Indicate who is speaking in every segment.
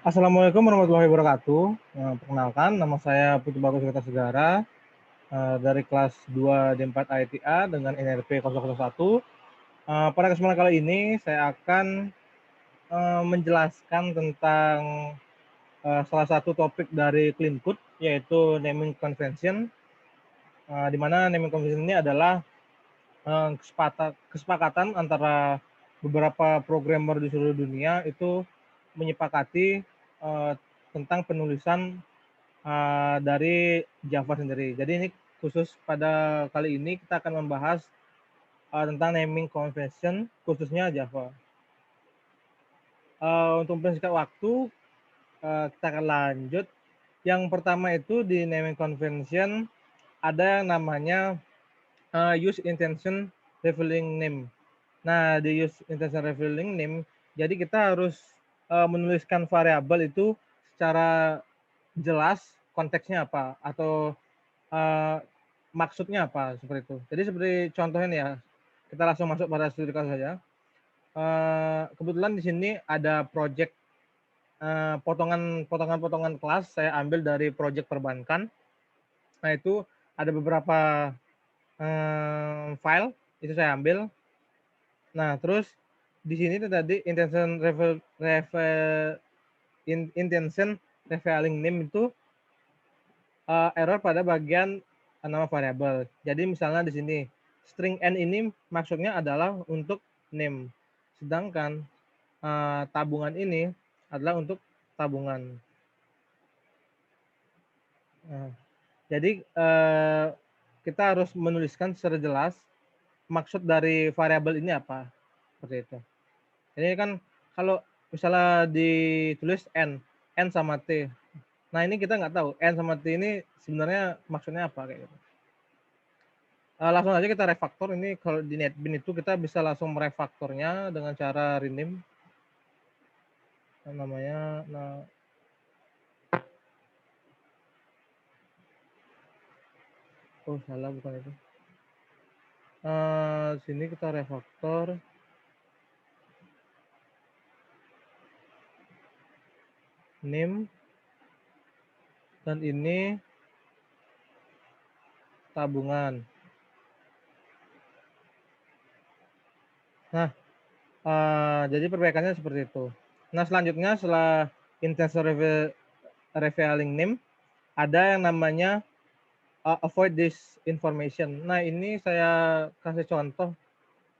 Speaker 1: Assalamualaikum warahmatullahi wabarakatuh. Perkenalkan, nama saya Putu Bagus Kertasegara dari kelas 2 D4 ITA dengan NRP 001. Pada kesempatan kali ini saya akan menjelaskan tentang salah satu topik dari Clean Code, yaitu naming convention, di mana naming convention ini adalah kesepakatan antara beberapa programmer di seluruh dunia itu menyepakati tentang penulisan dari Java sendiri. Jadi ini khusus pada kali ini kita akan membahas tentang naming convention khususnya Java. Untuk mempersingkat waktu, kita akan lanjut. Yang pertama itu di naming convention ada yang namanya use intention revealing name. Nah, di use intention revealing name, jadi kita harus menuliskan variabel itu secara jelas konteksnya apa atau maksudnya apa seperti itu. Jadi seperti contohnya nih ya, kita langsung masuk pada studi kasus saja. Kebetulan di sini ada project potongan-potongan kelas saya ambil dari project perbankan. Nah itu ada beberapa file itu saya ambil. Nah terus di sini tadi intention revealing name itu error pada bagian nama variabel. Jadi misalnya di sini string n ini maksudnya adalah untuk name, sedangkan tabungan ini adalah untuk tabungan. Jadi kita harus menuliskan secara jelas maksud dari variabel ini apa, seperti itu. Jadi kan kalau misalnya ditulis n sama t, nah ini kita nggak tahu n sama t ini sebenarnya maksudnya apa kayak gitu. Langsung aja kita refaktor. Ini kalau di NetBeans itu kita bisa langsung merefaktornya dengan cara rename namanya. Oh salah, bukan itu. Sini kita refaktor name dan ini tabungan. Nah, jadi perbaikannya seperti itu. Nah, selanjutnya setelah intention revealing name, ada yang namanya avoid this information. Nah, ini saya kasih contoh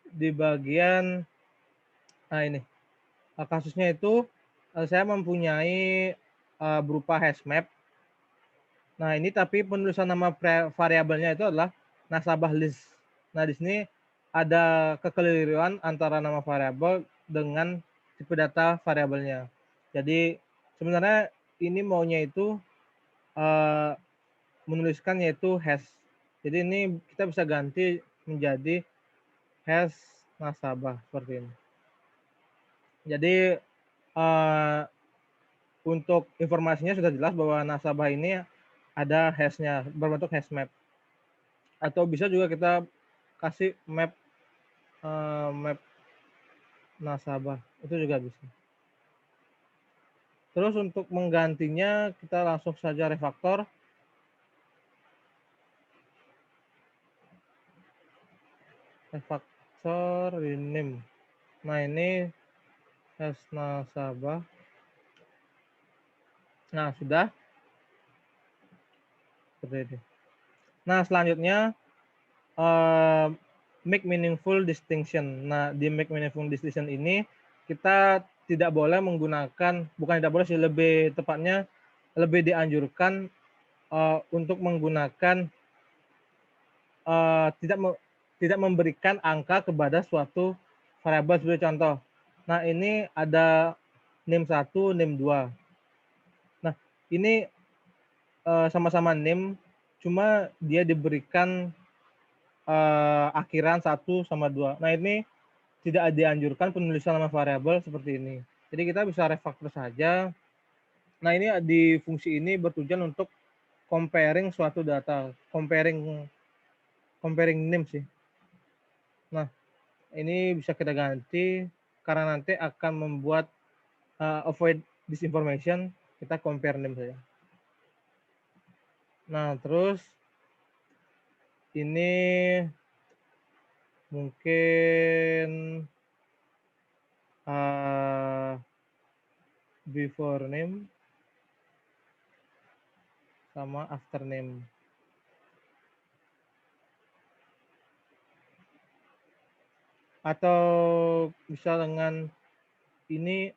Speaker 1: di bagian ini. Kasusnya itu saya mempunyai berupa hash map. Nah, ini tapi penulisan nama variabelnya itu adalah nasabah list. Nah, di sini ada kekeliruan antara nama variabel dengan tipe data variabelnya. Jadi sebenarnya ini maunya itu menuliskan yaitu hash. Jadi ini kita bisa ganti menjadi hash nasabah seperti ini. Jadi untuk informasinya sudah jelas bahwa nasabah ini ada hash-nya berbentuk hash map. Atau bisa juga kita kasih map nasabah, itu juga bisa. Terus untuk menggantinya kita langsung saja refaktor. Refaktor rename. Nah ini hash nasabah. Nah sudah seperti ini. Nah selanjutnya make meaningful distinction. Nah di make meaningful distinction ini kita tidak boleh menggunakan, bukan tidak boleh sih, lebih tepatnya lebih dianjurkan untuk menggunakan tidak memberikan angka kepada suatu variabel sebagai contoh. Nah ini ada name 1, name 2. Nah ini sama-sama name, cuma dia diberikan akhiran 1 sama 2. Nah ini tidak dianjurkan penulisan nama variabel seperti ini. Jadi kita bisa refaktor saja. Nah ini di fungsi ini bertujuan untuk comparing suatu data, comparing name sih. Nah ini bisa kita ganti karena nanti akan membuat this information, kita compare name saja. Nah, terus ini mungkin before name sama after name. Atau bisa dengan ini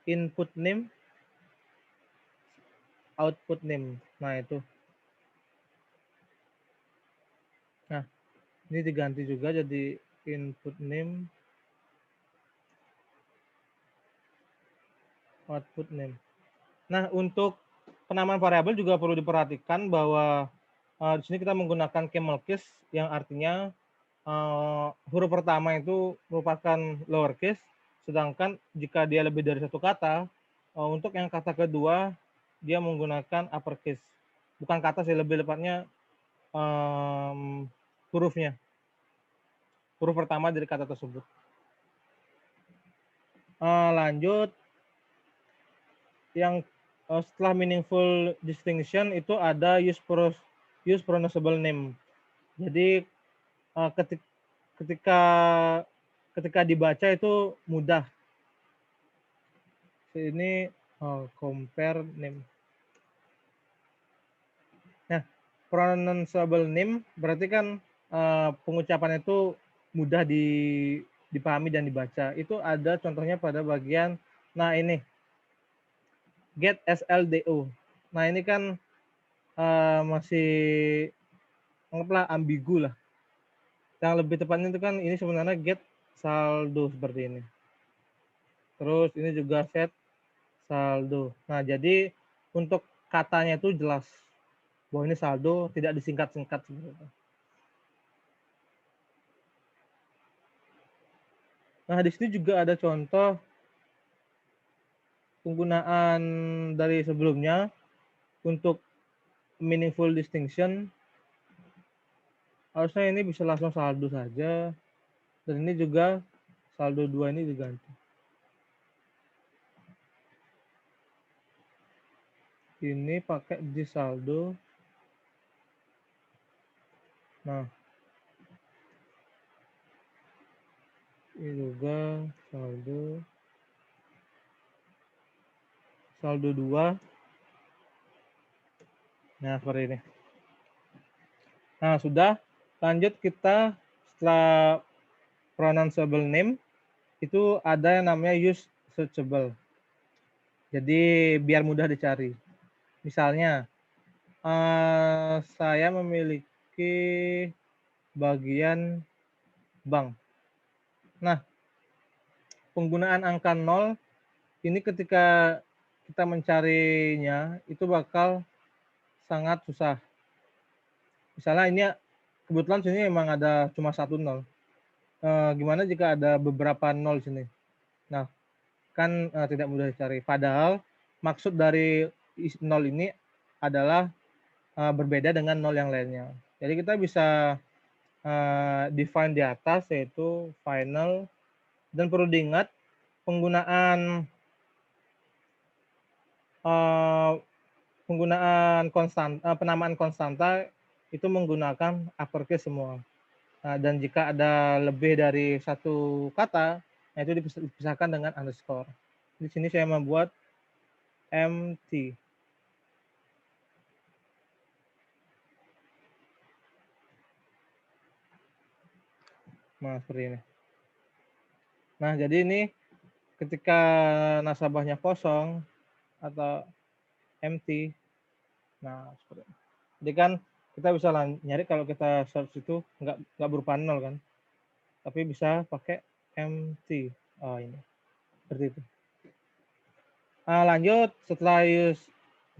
Speaker 1: input name, output name. Nah, itu. Nah, ini diganti juga jadi input name, output name. Nah, untuk penamaan variabel juga perlu diperhatikan bahwa di sini kita menggunakan camel case yang artinya huruf pertama itu merupakan lowercase, sedangkan jika dia lebih dari satu kata, untuk yang kata kedua dia menggunakan uppercase. Bukan kata sih, lebih tepatnya hurufnya. Huruf pertama dari kata tersebut. Lanjut, yang setelah meaningful distinction itu ada use pronounceable name. Jadi ketika dibaca itu mudah. Ini compare name. Nah, pronounceable name berarti kan pengucapan itu mudah dipahami dan dibaca. Itu ada contohnya pada bagian, nah ini, get SLDO. Nah, ini kan masih anggaplah ambigu lah. Yang lebih tepatnya itu kan ini sebenarnya get saldo seperti ini. Terus ini juga set saldo. Nah, jadi untuk katanya itu jelas bahwa ini saldo, tidak disingkat-singkat seperti itu. Nah, di sini juga ada contoh penggunaan dari sebelumnya untuk meaningful distinction. Harusnya ini bisa langsung saldo saja. Dan ini juga saldo 2 ini diganti. Ini pakai di saldo. Nah, ini juga saldo 2. Nah, seperti ini. Nah, sudah. Lanjut kita setelah pronounceable name itu ada yang namanya use searchable. Jadi biar mudah dicari. Misalnya saya memiliki bagian bank. Nah, penggunaan angka 0 ini ketika kita mencarinya itu bakal sangat susah. Misalnya ini kebetulan sini memang ada cuma 1 0. Gimana jika ada beberapa 0 sini? Nah, kan tidak mudah dicari. Padahal maksud dari 0 ini adalah berbeda dengan 0 yang lainnya. Jadi kita bisa define di atas yaitu final, dan perlu diingat penggunaan penamaan konstanta itu menggunakan uppercase semua. Nah, dan jika ada lebih dari satu kata, nah itu dipisahkan dengan underscore. Di sini saya membuat empty. Nah, seperti ini. Nah, jadi ini ketika nasabahnya kosong atau empty, nah seperti ini. Jadi kan kita bisa nyari kalau kita search itu nggak berupa 0 kan, tapi bisa pakai empty. Oh, ini seperti itu. Lanjut, setelah use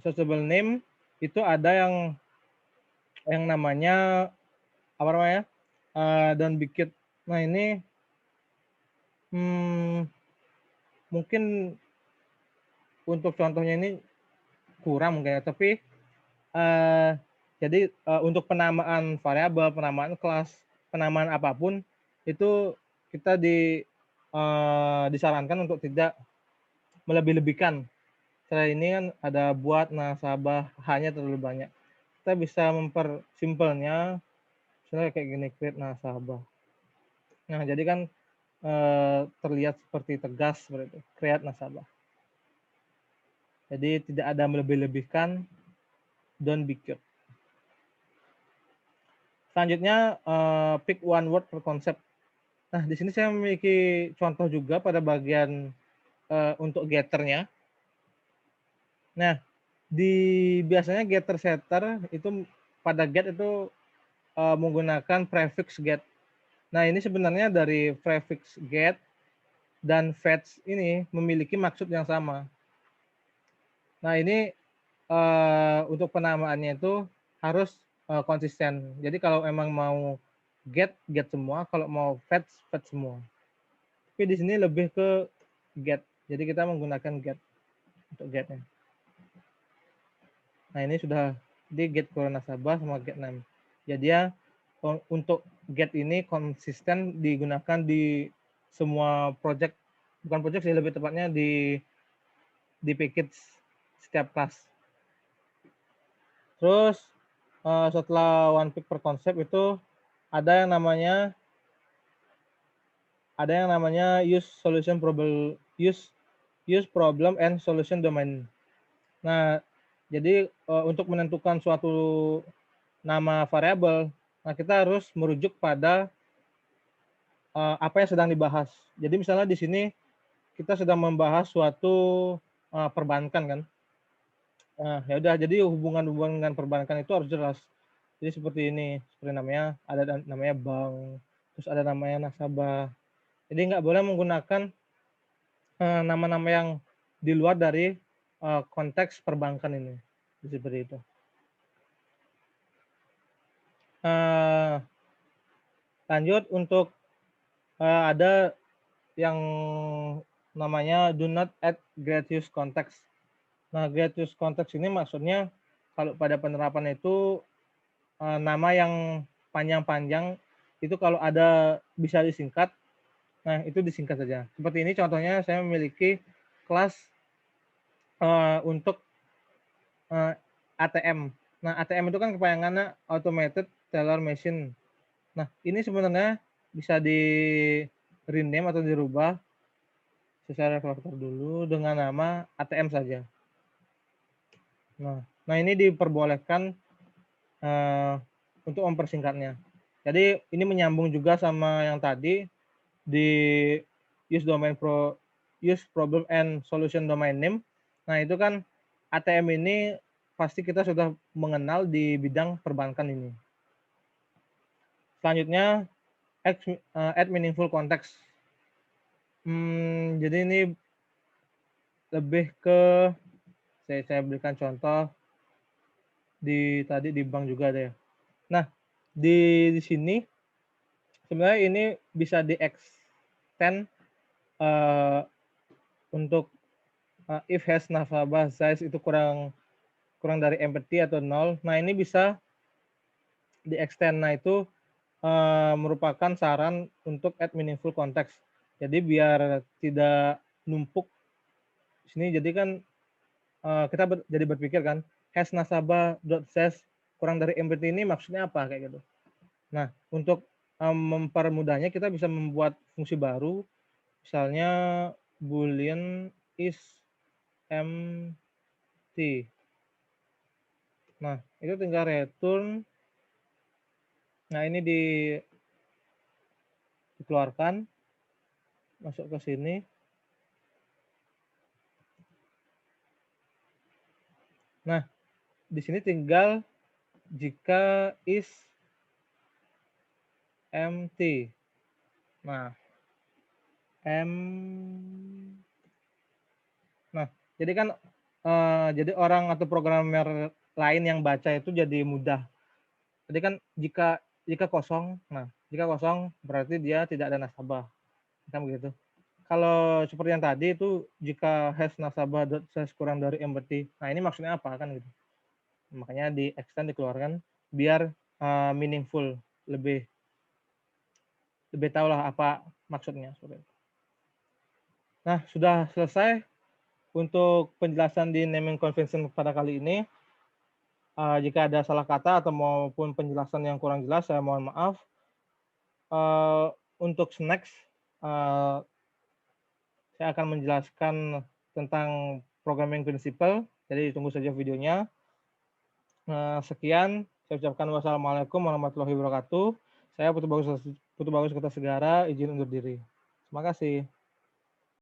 Speaker 1: searchable name itu ada yang namanya apa namanya don't be cute. Nah, ini mungkin untuk contohnya ini kurang mungkin ya, tapi jadi untuk penamaan variabel, penamaan kelas, penamaan apapun itu kita disarankan untuk tidak melebih-lebihkan. Setelah ini kan ada buat nasabah hanya terlalu banyak. Kita bisa mempersimpelnya, misalnya kayak gini, create nasabah. Nah, jadi kan terlihat seperti tegas seperti itu, create nasabah. Jadi tidak ada melebih-lebihkan, don't be cute. Selanjutnya pick one word per concept. Nah, di sini saya memiliki contoh juga pada bagian untuk getternya. Nah, biasanya getter setter itu pada get itu menggunakan prefix get. Nah, ini sebenarnya dari prefix get dan fetch ini memiliki maksud yang sama. Nah, ini untuk penamaannya itu harus konsisten. Jadi kalau emang mau get semua, kalau mau fetch semua. Tapi di sini lebih ke get. Jadi kita menggunakan get untuk getnya. Nah, ini sudah di get keluar nasabah sama get name. Jadi ya untuk get ini konsisten digunakan di semua project, bukan project sih, lebih tepatnya di package setiap kelas. Terus setelah one pick per konsep itu ada yang namanya use problem and solution domain. Nah, jadi untuk menentukan suatu nama variabel, nah kita harus merujuk pada apa yang sedang dibahas. Jadi misalnya di sini kita sedang membahas suatu perbankan kan. Nah, ya udah, jadi hubungan dengan perbankan itu harus jelas. Jadi seperti ini, seperti namanya, ada namanya bank, terus ada namanya nasabah. Jadi nggak boleh menggunakan nama-nama yang di luar dari konteks perbankan ini. Seperti itu. Lanjut untuk ada yang namanya do not add gratuitous context. Nah, gratuitous context ini maksudnya kalau pada penerapan itu nama yang panjang-panjang itu kalau ada bisa disingkat, nah itu disingkat saja. Seperti ini contohnya saya memiliki kelas untuk ATM. Nah, ATM itu kan kepanjangannya Automated Teller Machine. Nah, ini sebenarnya bisa di rename atau dirubah secara refaktor dulu dengan nama ATM saja. Nah ini diperbolehkan untuk mempersingkatnya. Jadi ini menyambung juga sama yang tadi di use problem and solution domain name. Nah itu kan ATM ini pasti kita sudah mengenal di bidang perbankan ini. Selanjutnya add meaningful context. Jadi ini lebih ke saya berikan contoh tadi di bank juga ada ya. Nah, di sini sebenarnya ini bisa di-extend untuk if has nasabah size itu kurang dari empty atau 0. Nah, ini bisa di-extend. Nah, itu merupakan saran untuk add meaningful context. Jadi biar tidak numpuk di sini, jadi kan kita jadi berpikir kan, has nasabah.size kurang dari empty ini maksudnya apa kayak gitu. Nah, untuk mempermudahnya kita bisa membuat fungsi baru, misalnya boolean is empty. Nah, itu tinggal return. Nah, ini dikeluarkan, masuk ke sini. Nah, di sini tinggal jika is empty. Nah, jadi kan jadi orang atau programmer lain yang baca itu jadi mudah. Jadi kan jika kosong, jika kosong berarti dia tidak ada nasabah, kan begitu. Kalau seperti yang tadi itu jika has nasabah.size kurang dari empty, nah ini maksudnya apa kan gitu. Makanya di extend dikeluarkan biar meaningful, lebih tahu lah apa maksudnya. Nah, sudah selesai Untuk penjelasan di naming convention pada kali ini, jika ada salah kata atau maupun penjelasan yang kurang jelas, saya mohon maaf. Untuk next, saya akan menjelaskan tentang programming principle, jadi tunggu saja videonya. Sekian, saya ucapkan wassalamualaikum warahmatullahi wabarakatuh. Saya Putu Bagus Kertasegara, izin undur diri. Terima kasih.